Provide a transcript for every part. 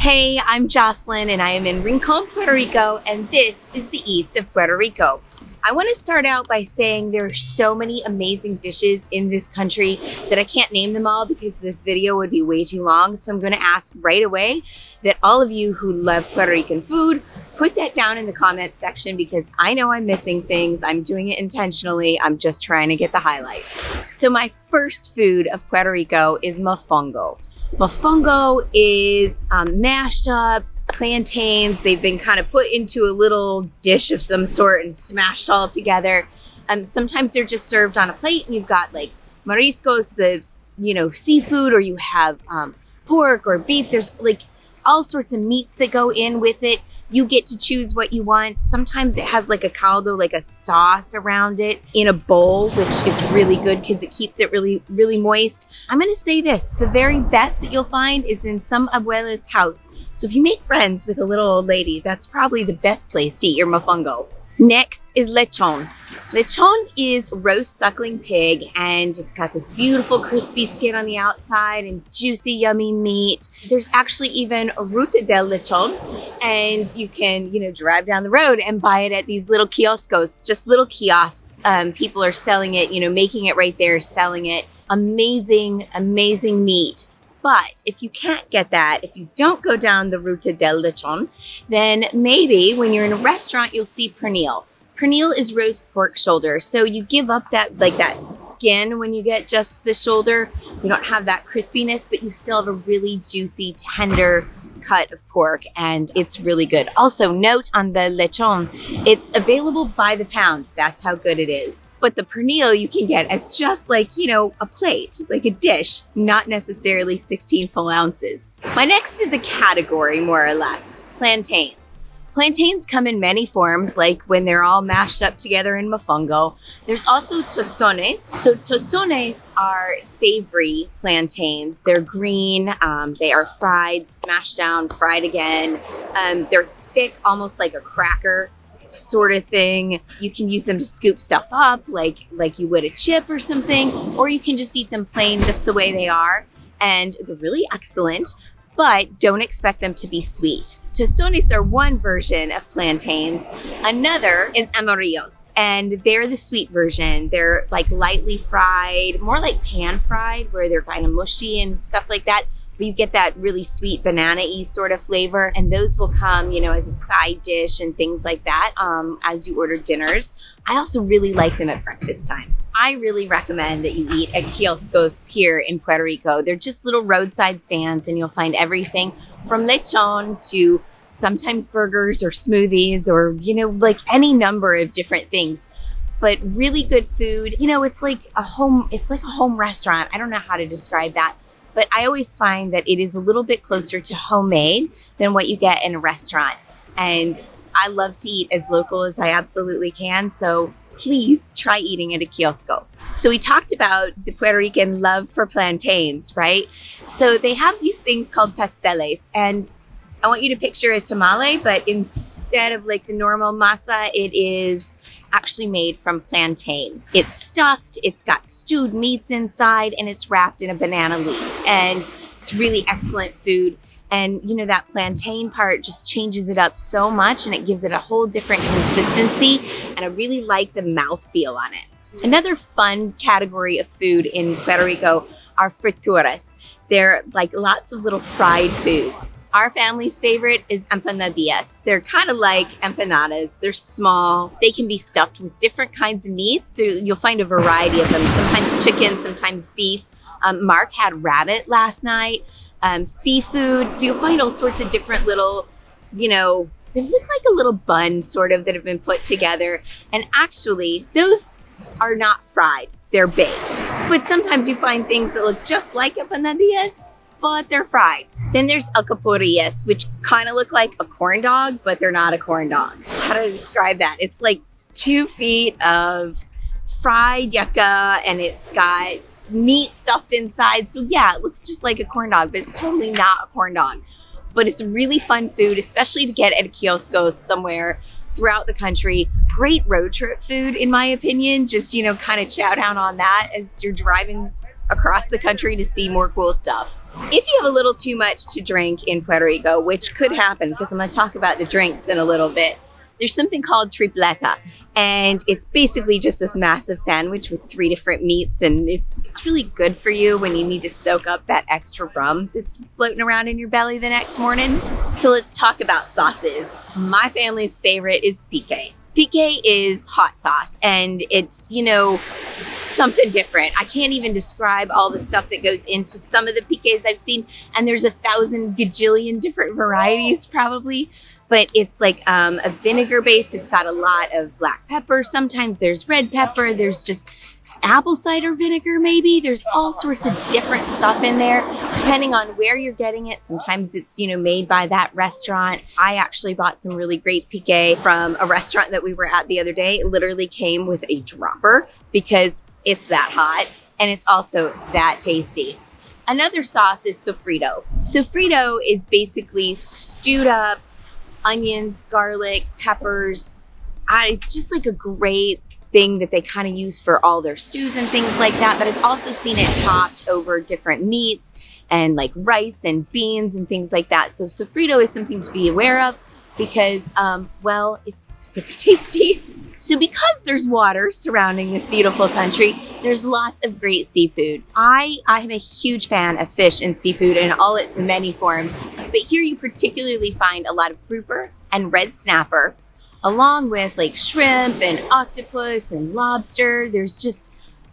Hey, I'm Jocelyn and I am in Rincon, Puerto Rico, and this is the Eats of Puerto Rico. I want to start out by saying there are so many amazing dishes in this country that I can't name them all because this video would be way too long. So I'm going to ask right away that all of you who love Puerto Rican food, put that down in the comment section because I know I'm missing things. I'm doing it intentionally. I'm just trying to get the highlights. So my first food of Puerto Rico is mofongo. Mofongo is mashed up plantains. They've been kind of put into a little dish of some sort and smashed all together. Sometimes they're just served on a plate and you've got like mariscos, the seafood, or you have pork or beef. There's like all sorts of meats that go in with it. You get to choose what you want. Sometimes it has like a caldo, like a sauce around it in a bowl, which is really good because it keeps it really, really moist. I'm gonna say this, the very best that you'll find is in some abuela's house. So if you make friends with a little old lady, that's probably the best place to eat your mofongo. Next is lechon. Lechon is roast suckling pig, and it's got this beautiful crispy skin on the outside and juicy, yummy meat. There's actually even a ruta del lechon, and you can, drive down the road and buy it at these little kioscos, just little kiosks. People are selling it, making it right there, selling it. Amazing, amazing meat. But if you can't get that, if you don't go down the ruta del lechon, then maybe when you're in a restaurant, you'll see pernil. Pernil is roast pork shoulder. So you give up that skin when you get just the shoulder. You don't have that crispiness, but you still have a really juicy, tender cut of pork, and it's really good. Also, note on the lechon, it's available by the pound. That's how good it is. But the pernil you can get as just like, a plate, like a dish, not necessarily 16 full ounces. My next is a category, more or less, plantains. Plantains come in many forms, like when they're all mashed up together in mofongo. There's also tostones. So tostones are savory plantains. They're green, they are fried, smashed down, fried again. They're thick, almost like a cracker sort of thing. You can use them to scoop stuff up like you would a chip or something, or you can just eat them plain just the way they are. And they're really excellent, but don't expect them to be sweet. Tostones are one version of plantains. Another is amarillos, and they're the sweet version. They're like lightly fried, more like pan fried, where they're kind of mushy and stuff like that. But you get that really sweet banana-y sort of flavor, and those will come, as a side dish and things like that as you order dinners. I also really like them at breakfast time. I really recommend that you eat at kioscos here in Puerto Rico. They're just little roadside stands, and you'll find everything from lechon to sometimes burgers or smoothies or, like any number of different things. But really good food. It's like a home restaurant. I don't know how to describe that. But I always find that it is a little bit closer to homemade than what you get in a restaurant. And I love to eat as local as I absolutely can. So please try eating at a kiosco. So we talked about the Puerto Rican love for plantains, right? So they have these things called pasteles. And I want you to picture a tamale, but instead of like the normal masa, it is actually made from plantain. It's stuffed, it's got stewed meats inside, and it's wrapped in a banana leaf. And it's really excellent food. And that plantain part just changes it up so much, and it gives it a whole different consistency. And I really like the mouthfeel on it. Another fun category of food in Puerto Rico are frituras. They're like lots of little fried foods. Our family's favorite is empanadillas. They're kind of like empanadas. They're small. They can be stuffed with different kinds of meats. You'll find a variety of them. Sometimes chicken, sometimes beef. Mark had rabbit last night. Seafood. So you'll find all sorts of different little, they look like a little bun sort of that have been put together. And actually, those are not fried. They're baked. But sometimes you find things that look just like empanadillas, but they're fried. Then there's alcapurrias, which kind of look like a corn dog, but they're not a corn dog. How do I describe that? It's like 2 feet of fried yucca, and it's got meat stuffed inside. So yeah, it looks just like a corn dog, but it's totally not a corn dog. But it's really fun food, especially to get at a kiosco somewhere throughout the country. Great road trip food, in my opinion. Just, kind of chow down on that as you're driving across the country to see more cool stuff. If you have a little too much to drink in Puerto Rico, which could happen because I'm going to talk about the drinks in a little bit, there's something called Tripleta, and it's basically just this massive sandwich with 3 different meats, and it's really good for you when you need to soak up that extra rum that's floating around in your belly the next morning. So let's talk about sauces. My family's favorite is pique. Pique is hot sauce, and it's, something different. I can't even describe all the stuff that goes into some of the piques I've seen, and there's 1,000 gajillion different varieties probably. But it's like a vinegar base. It's got a lot of black pepper. Sometimes there's red pepper. There's just apple cider vinegar maybe. There's all sorts of different stuff in there depending on where you're getting it. Sometimes it's, made by that restaurant. I actually bought some really great pique from a restaurant that we were at the other day. It literally came with a dropper because it's that hot and it's also that tasty. Another sauce is sofrito. Sofrito is basically stewed up onions, garlic, peppers. It's just like a great thing that they kind of use for all their stews and things like that. But I've also seen it topped over different meats and like rice and beans and things like that. So sofrito is something to be aware of because, it's pretty tasty. So because there's water surrounding this beautiful country, there's lots of great seafood. I am a huge fan of fish and seafood in all its many forms, but here you particularly find a lot of grouper and red snapper, along with like shrimp and octopus and lobster.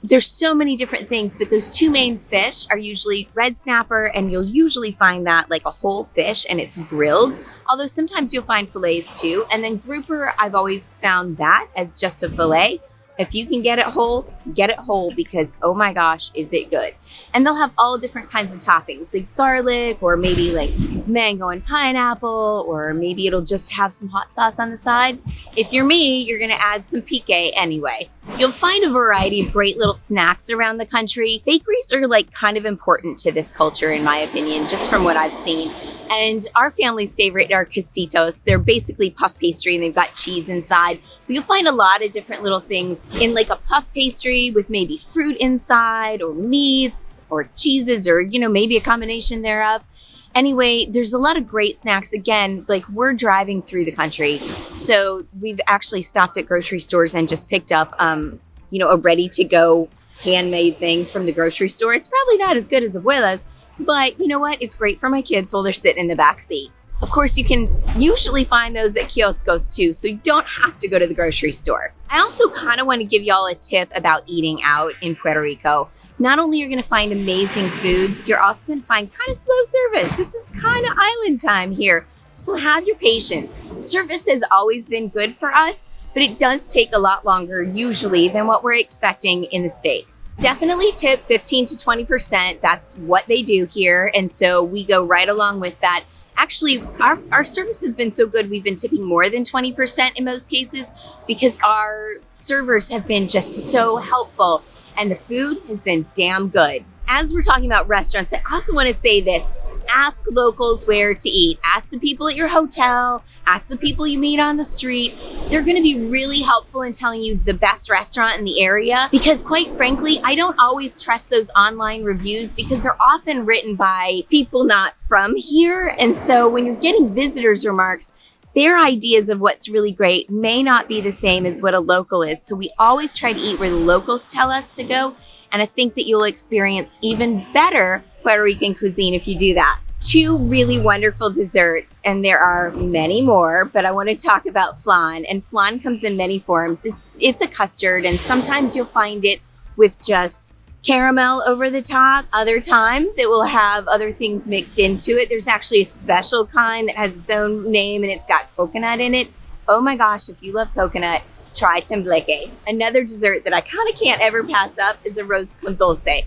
There's so many different things, but those 2 main fish are usually red snapper, and you'll usually find that like a whole fish and it's grilled. Although sometimes you'll find fillets too. And then grouper, I've always found that as just a fillet. If you can get it whole because, oh my gosh, is it good. And they'll have all different kinds of toppings, like garlic or maybe like mango and pineapple, or maybe it'll just have some hot sauce on the side. If you're me, you're gonna add some pique anyway. You'll find a variety of great little snacks around the country. Bakeries are like kind of important to this culture, in my opinion, just from what I've seen. And our family's favorite are quesitos. They're basically puff pastry and they've got cheese inside. But you'll find a lot of different little things in like a puff pastry with maybe fruit inside or meats or cheeses or, maybe a combination thereof. Anyway, there's a lot of great snacks. Again, like we're driving through the country. So we've actually stopped at grocery stores and just picked up, a ready to go handmade thing from the grocery store. It's probably not as good as Abuela's, but you know what? It's great for my kids while they're sitting in the back seat. Of course, you can usually find those at kioscos too, so you don't have to go to the grocery store. I also kind of want to give y'all a tip about eating out in Puerto Rico. Not only are you going to find amazing foods, you're also going to find kind of slow service. This is kind of island time here, so have your patience. Service has always been good for us, but it does take a lot longer usually than what we're expecting in the States. Definitely tip 15 to 20%. That's what they do here. And so we go right along with that. Actually, our service has been so good, we've been tipping more than 20% in most cases because our servers have been just so helpful and the food has been damn good. As we're talking about restaurants, I also want to say this. Ask locals where to eat. Ask the people at your hotel. Ask the people you meet on the street. They're going to be really helpful in telling you the best restaurant in the area because quite frankly, I don't always trust those online reviews because they're often written by people not from here. And so when you're getting visitors' remarks, their ideas of what's really great may not be the same as what a local is. So we always try to eat where the locals tell us to go. And I think that you'll experience even better Puerto Rican cuisine if you do that. 2 really wonderful desserts, and there are many more, but I want to talk about flan. And flan comes in many forms. It's a custard, and sometimes you'll find it with just caramel over the top. Other times it will have other things mixed into it. There's actually a special kind that has its own name, and it's got coconut in it. Oh my gosh, if you love coconut, try tembleque. Another dessert that I kind of can't ever pass up is a arroz con dulce.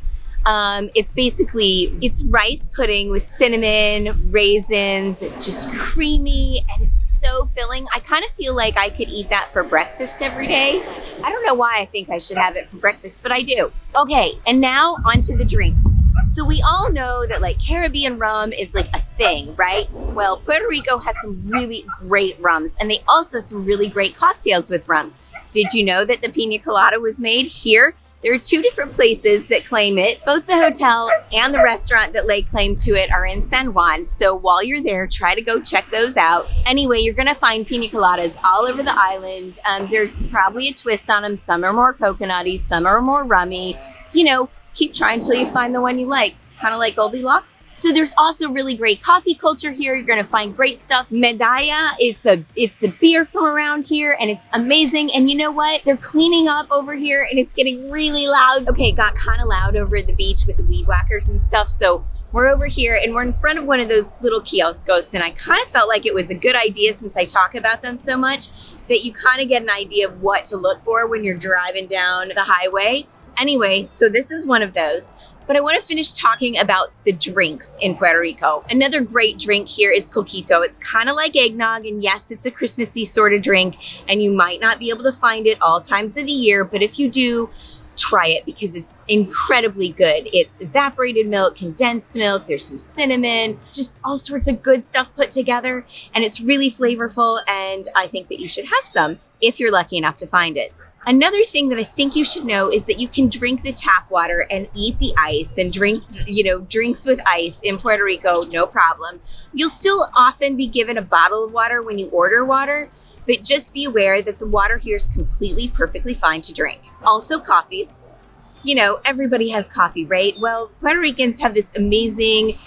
It's rice pudding with cinnamon, raisins. It's just creamy and it's so filling. I kind of feel like I could eat that for breakfast every day. I don't know why I think I should have it for breakfast, but I do. Okay, and now onto the drinks. So we all know that like Caribbean rum is like a thing, right? Well, Puerto Rico has some really great rums, and they also have some really great cocktails with rums. Did you know that the pina colada was made here? There are 2 different places that claim it. Both the hotel and the restaurant that lay claim to it are in San Juan. So while you're there, try to go check those out. Anyway, you're gonna find pina coladas all over the island. There's probably a twist on them. Some are more coconutty, some are more rummy. You know, keep trying until you find the one you like. Kind of like Goldilocks. So there's also really great coffee culture here. You're gonna find great stuff. Medalla, it's the beer from around here, and it's amazing. And you know what? They're cleaning up over here, and it's getting really loud. Okay, it got kind of loud over at the beach with the weed whackers and stuff. So we're over here, and we're in front of one of those little kioscos, and I kind of felt like it was a good idea, since I talk about them so much, that you kind of get an idea of what to look for when you're driving down the highway. Anyway, so this is one of those. But I want to finish talking about the drinks in Puerto Rico. Another great drink here is coquito. It's kind of like eggnog, and yes, it's a Christmassy sort of drink, and you might not be able to find it all times of the year, but if you do, try it because it's incredibly good. It's evaporated milk, condensed milk, there's some cinnamon, just all sorts of good stuff put together, and it's really flavorful, and I think that you should have some if you're lucky enough to find it. Another thing that I think you should know is that you can drink the tap water and eat the ice and drink, drinks with ice in Puerto Rico, no problem. You'll still often be given a bottle of water when you order water, but just be aware that the water here is completely, perfectly fine to drink. Also coffees. You know, everybody has coffee, right? Well, Puerto Ricans have this amazing,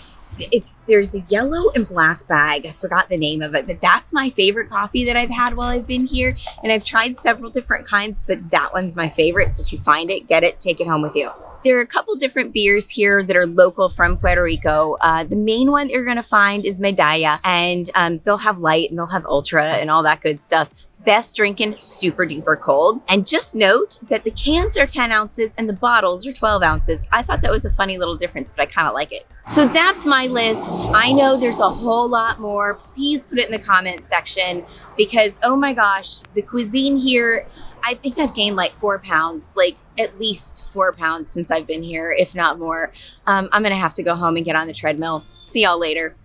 there's a yellow and black bag. I forgot the name of it, but that's my favorite coffee that I've had while I've been here. And I've tried several different kinds, but that one's my favorite. So if you find it, get it, take it home with you. There are a couple different beers here that are local from Puerto Rico. The main one you're gonna find is Medalla, and they'll have light and they'll have ultra and all that good stuff. Best drinking super duper cold. And just note that the cans are 10 ounces and the bottles are 12 ounces. I thought that was a funny little difference, but I kind of like it. So that's my list. I know there's a whole lot more. Please put it in the comments section because, oh my gosh, the cuisine here, I think I've gained like 4 pounds, like at least 4 pounds since I've been here, if not more. I'm gonna have to go home and get on the treadmill. See y'all later.